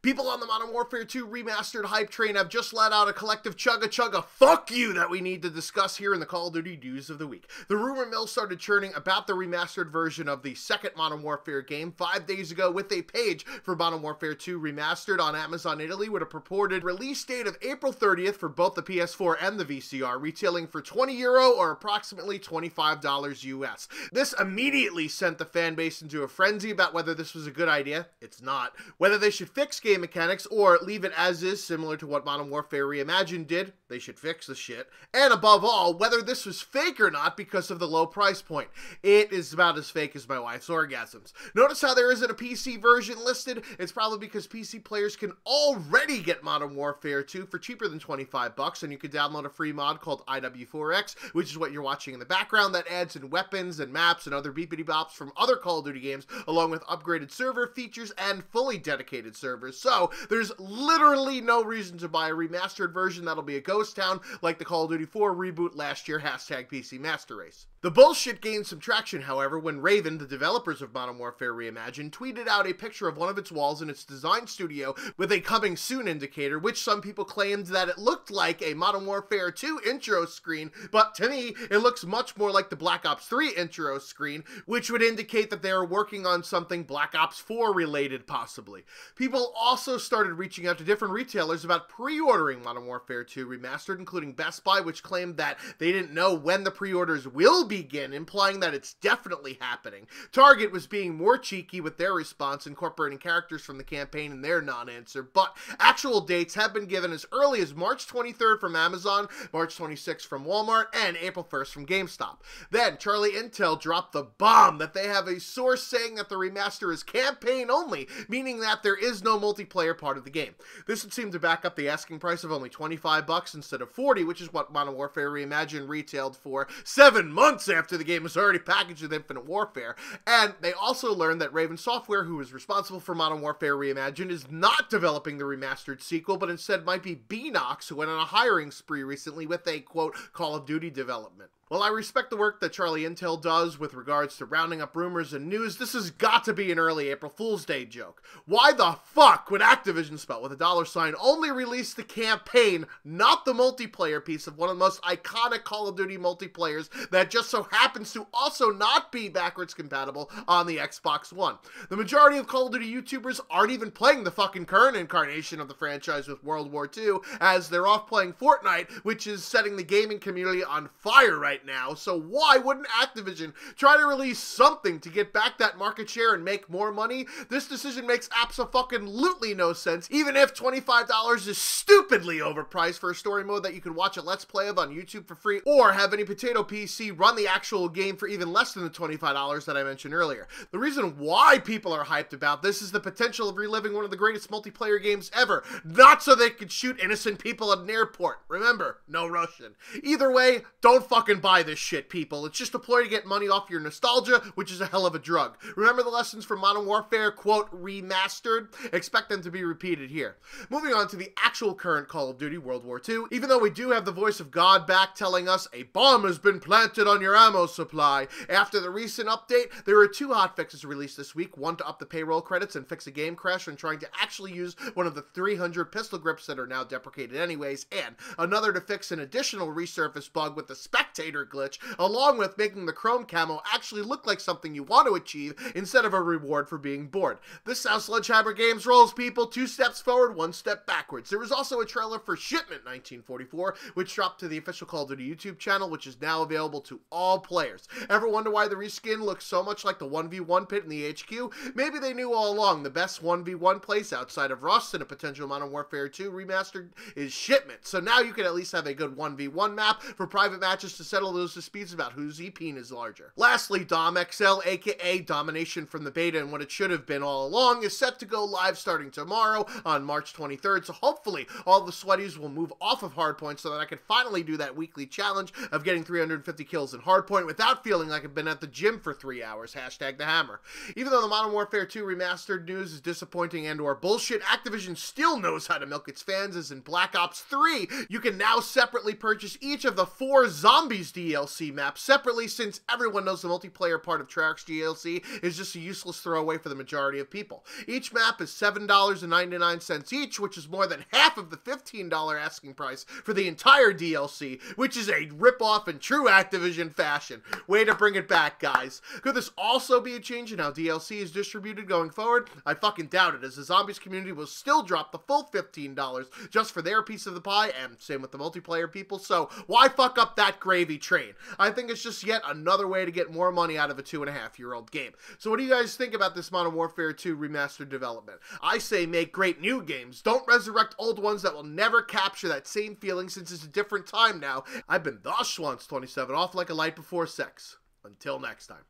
People on the Modern Warfare 2 Remastered hype train have just let out a collective chugga fuck you that we need to discuss here in the Call of Duty News of the Week. The rumor mill started churning about the remastered version of the second Modern Warfare game 5 days ago with a page for Modern Warfare 2 Remastered on Amazon Italy with a purported release date of April 30th for both the PS4 and the VCR, retailing for €20 or approximately $25 US. This immediately sent the fan base into a frenzy about whether this was a good idea. It's not. Whether they should fix game mechanics or leave it as is, similar to what Modern Warfare Reimagined did. They should fix the shit. And above all, whether this was fake or not because of the low price point. It is about as fake as my wife's orgasms. Notice how there isn't a PC version listed? It's probably because PC players can already get Modern Warfare 2 for cheaper than $25, and you can download a free mod called IW4X, which is what you're watching in the background, that adds in weapons and maps and other beepity bops from other Call of Duty games, along with upgraded server features and fully dedicated servers. So there's literally no reason to buy a remastered version that'll be a ghost town like the Call of Duty 4 reboot last year, #PC Master Race. The bullshit gained some traction, however, when Raven, the developers of Modern Warfare Reimagined, tweeted out a picture of one of its walls in its design studio with a coming soon indicator, which some people claimed that it looked like a Modern Warfare 2 intro screen, but to me, it looks much more like the Black Ops 3 intro screen, which would indicate that they are working on something Black Ops 4 related, possibly. People also started reaching out to different retailers about pre-ordering Modern Warfare 2 Remastered, including Best Buy, which claimed that they didn't know when the pre-orders will begin, implying that it's definitely happening. Target was being more cheeky with their response, incorporating characters from the campaign in their non-answer, but actual dates have been given as early as March 23rd from Amazon, March 26th from Walmart, and April 1st from GameStop. Then, Charlie Intel dropped the bomb that they have a source saying that the remaster is campaign only, meaning that there is no multiplayer part of the game. This would seem to back up the asking price of only $25 instead of $40, which is what Modern Warfare Reimagined retailed for 7 months after the game was already packaged with Infinite Warfare. And they also learned that Raven Software, who is responsible for Modern Warfare Reimagined, is not developing the remastered sequel, but instead might be Beanox, who went on a hiring spree recently with a, quote, Call of Duty development. While I respect the work that Charlie Intel does with regards to rounding up rumors and news, this has got to be an early April Fool's Day joke. Why the fuck would Activision, spelled with a $, only release the campaign, not the multiplayer piece of one of the most iconic Call of Duty multiplayers that just so happens to also not be backwards compatible on the Xbox One? The majority of Call of Duty YouTubers aren't even playing the fucking current incarnation of the franchise with World War II, as they're off playing Fortnite, which is setting the gaming community on fire right now. So why wouldn't Activision try to release something to get back that market share and make more money? This decision makes abso-fucking-lutely no sense, even if $25 is stupidly overpriced for a story mode that you can watch a Let's Play of on YouTube for free, or have any potato PC run the actual game for even less than the $25 that I mentioned earlier. The reason why people are hyped about this is the potential of reliving one of the greatest multiplayer games ever, not so they could shoot innocent people at an airport. Remember, no Russian. Either way, don't fucking buy this shit, people. It's just a ploy to get money off your nostalgia, which is a hell of a drug. Remember the lessons from Modern Warfare, quote, remastered? Expect them to be repeated here. Moving on to the actual current Call of Duty World War II, even though we do have the voice of God back telling us a bomb has been planted on your ammo supply. After the recent update, there were 2 hotfixes released this week, one to up the payroll credits and fix a game crash when trying to actually use one of the 300 pistol grips that are now deprecated anyways, and another to fix an additional resurface bug with the spectator glitch, along with making the chrome camo actually look like something you want to achieve instead of a reward for being bored. This is how Sledgehammer Games rolls, people. 2 steps forward, 1 step backwards. There was also a trailer for Shipment 1944, which dropped to the official Call of Duty YouTube channel, which is now available to all players. Ever wonder why the reskin looks so much like the 1v1 pit in the HQ? Maybe they knew all along the best 1v1 place outside of Rust and a potential Modern Warfare 2 remastered is Shipment. So now you can at least have a good 1v1 map for private matches to settle those disputes about whose EP is larger. Lastly, Dom XL, aka Domination from the beta and what it should have been all along, is set to go live starting tomorrow on March 23rd, so hopefully all the sweaties will move off of Hardpoint so that I can finally do that weekly challenge of getting 350 kills in Hardpoint without feeling like I've been at the gym for 3 hours, hashtag the hammer. Even though the Modern Warfare 2 Remastered news is disappointing and or bullshit, Activision still knows how to milk its fans, as in Black Ops 3, you can now separately purchase each of the 4 zombies these DLC maps separately, since everyone knows the multiplayer part of Treyarch's DLC is just a useless throwaway for the majority of people. Each map is $7.99 each, which is more than half of the $15 asking price for the entire DLC, which is a ripoff in true Activision fashion. Way to bring it back, guys. Could this also be a change in how DLC is distributed going forward? I fucking doubt it, as the Zombies community will still drop the full $15 just for their piece of the pie, and same with the multiplayer people, so why fuck up that gravy train? I think it's just yet another way to get more money out of a 2.5-year-old game. So what do you guys think about this Modern Warfare 2 Remastered development? I say make great new games. Don't resurrect old ones that will never capture that same feeling, since it's a different time now. I've been the Schwantz27, off like a light before sex. Until next time.